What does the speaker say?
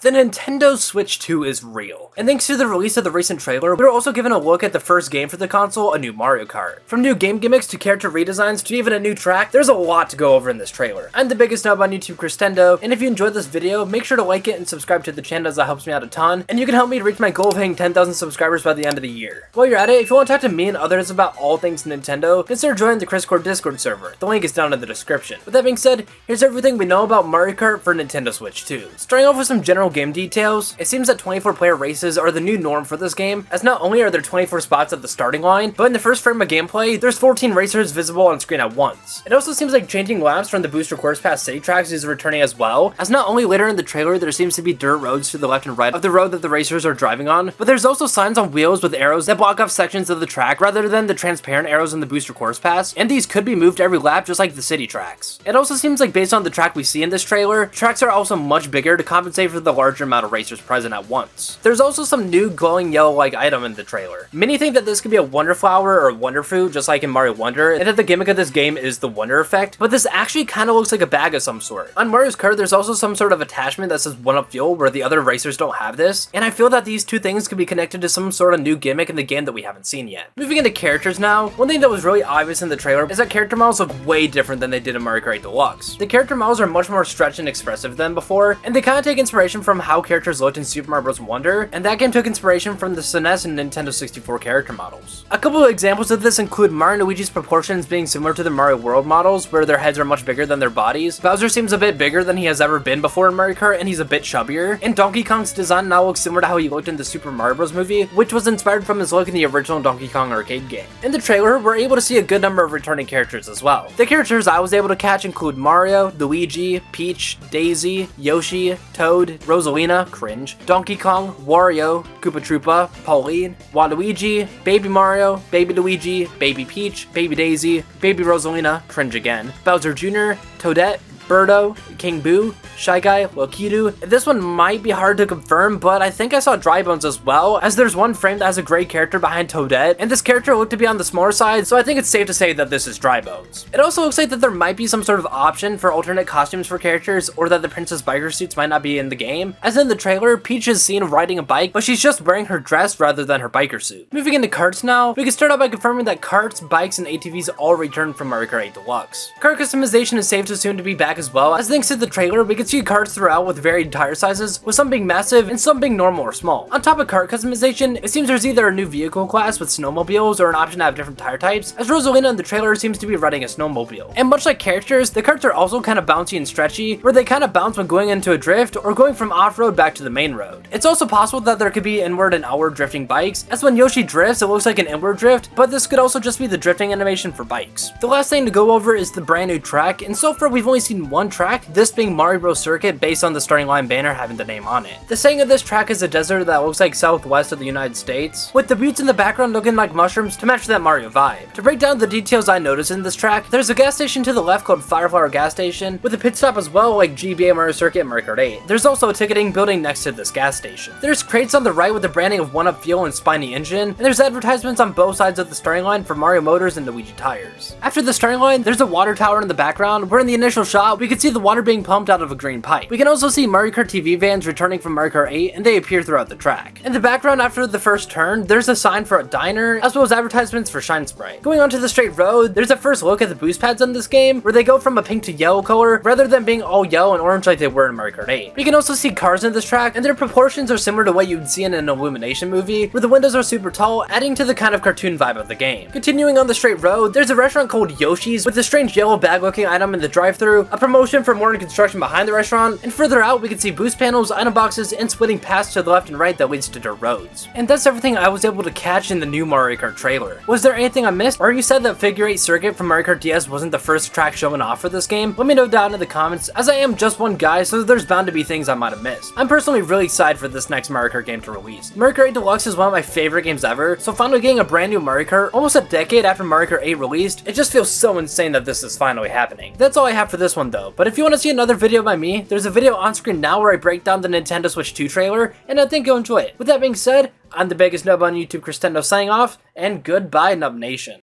The Nintendo Switch 2 is real, and thanks to the release of the recent trailer, we were also given a look at the first game for the console, a new Mario Kart. From new game gimmicks to character redesigns to even a new track, there's a lot to go over in this trailer. I'm the biggest nub on YouTube, Christendo, and if you enjoyed this video, make sure to like it and subscribe to the channel as that helps me out a ton, and you can help me reach my goal of hitting 10,000 subscribers by the end of the year. While you're at it, if you want to talk to me and others about all things Nintendo, consider joining the Discord server. The link is down in the description. With that being said, here's everything we know about Mario Kart for Nintendo Switch 2. Starting off with some general game details, it seems that 24-player races are the new norm for this game, as not only are there 24 spots at the starting line, but in the first frame of gameplay, there's 14 racers visible on screen at once. It also seems like changing laps from the Booster Course Pass city tracks is returning as well, as not only later in the trailer there seems to be dirt roads to the left and right of the road that the racers are driving on, but there's also signs on wheels with arrows that block off sections of the track rather than the transparent arrows in the Booster Course Pass, and these could be moved every lap just like the city tracks. It also seems like based on the track we see in this trailer, tracks are also much bigger to compensate for the larger amount of racers present at once. There's also some new glowing yellow-like item in the trailer. Many think that this could be a Wonder Flower or Wonder Fruit, just like in Mario Wonder, and that the gimmick of this game is the Wonder Effect, but this actually kind of looks like a bag of some sort. On Mario's card, there's also some sort of attachment that says 1-Up Fuel, where the other racers don't have this, and I feel that these two things could be connected to some sort of new gimmick in the game that we haven't seen yet. Moving into characters now, one thing that was really obvious in the trailer is that character models look way different than they did in Mario Kart 8 Deluxe. The character models are much more stretched and expressive than before, and they kind of take inspiration from how characters looked in Super Mario Bros. Wonder, and that game took inspiration from the SNES and Nintendo 64 character models. A couple of examples of this include Mario and Luigi's proportions being similar to the Mario World models, where their heads are much bigger than their bodies. Bowser seems a bit bigger than he has ever been before in Mario Kart, and he's a bit chubbier. And Donkey Kong's design now looks similar to how he looked in the Super Mario Bros. Movie, which was inspired from his look in the original Donkey Kong arcade game. In the trailer, we're able to see a good number of returning characters as well. The characters I was able to catch include Mario, Luigi, Peach, Daisy, Yoshi, Toad, Rosalina, cringe, Donkey Kong, Wario, Koopa Troopa, Pauline, Waluigi, Baby Mario, Baby Luigi, Baby Peach, Baby Daisy, Baby Rosalina, cringe again, Bowser Jr., Toadette, Birdo, King Boo, Shy Guy, Lokitu. This one might be hard to confirm, but I think I saw Dry Bones as well, as there's one frame that has a gray character behind Toadette, and this character looked to be on the smaller side, so I think it's safe to say that this is Dry Bones. It also looks like that there might be some sort of option for alternate costumes for characters, or that the Princess Biker suits might not be in the game. As in the trailer, Peach is seen riding a bike, but she's just wearing her dress rather than her biker suit. Moving into karts now, we can start out by confirming that karts, bikes, and ATVs all returned from Mario Kart 8 Deluxe. Kart customization is safe to assume to be back as well, as thanks to the trailer, we can see karts throughout with varied tire sizes, with some being massive and some being normal or small. On top of kart customization, it seems there's either a new vehicle class with snowmobiles or an option to have different tire types, as Rosalina in the trailer seems to be riding a snowmobile. And much like characters, the karts are also kind of bouncy and stretchy, where they kind of bounce when going into a drift or going from off-road back to the main road. It's also possible that there could be inward and outward drifting bikes, as when Yoshi drifts, it looks like an inward drift, but this could also just be the drifting animation for bikes. The last thing to go over is the brand new track, and so far we've only seen one track, this being Mario Bros. Circuit based on the starting line banner having the name on it. The setting of this track is a desert that looks like southwest of the United States, with the buttes in the background looking like mushrooms to match that Mario vibe. To break down the details I noticed in this track, there's a gas station to the left called Fireflower Gas Station, with a pit stop as well like GBA Mario Circuit and Mario Kart 8. There's also a ticketing building next to this gas station. There's crates on the right with the branding of 1-Up Fuel and Spiny Engine, and there's advertisements on both sides of the starting line for Mario Motors and Luigi tires. After the starting line, there's a water tower in the background, where in the initial shot, we could see the water being pumped out of a green pipe. We can also see Mario Kart TV vans returning from Mario Kart 8, and they appear throughout the track. In the background after the first turn, there's a sign for a diner, as well as advertisements for Shine Sprite. Going onto the straight road, there's a first look at the boost pads in this game, where they go from a pink to yellow color, rather than being all yellow and orange like they were in Mario Kart 8. We can also see cars in this track, and their proportions are similar to what you'd see in an Illumination movie, where the windows are super tall, adding to the kind of cartoon vibe of the game. Continuing on the straight road, there's a restaurant called Yoshi's, with a strange yellow bag looking item in the drive-thru, a promotion for modern construction behind the restaurant, and further out we can see boost panels, item boxes, and splitting paths to the left and right that leads to dirt roads. And that's everything I was able to catch in the new Mario Kart trailer. Was there anything I missed? Or you said that Figure 8 Circuit from Mario Kart DS wasn't the first track showing off for this game? Let me know down in the comments, as I am just one guy, so there's bound to be things I might have missed. I'm personally really excited for this next Mario Kart game to release. Mario Kart 8 Deluxe is one of my favorite games ever, so finally getting a brand new Mario Kart almost a decade after Mario Kart 8 released, it just feels so insane that this is finally happening. That's all I have for this one though, but if you want to see another video by me, there's a video on screen now where I break down the Nintendo Switch 2 trailer, and I think you'll enjoy it. With that being said, I'm the biggest nub on YouTube, Christendo, signing off, and goodbye, Nub Nation.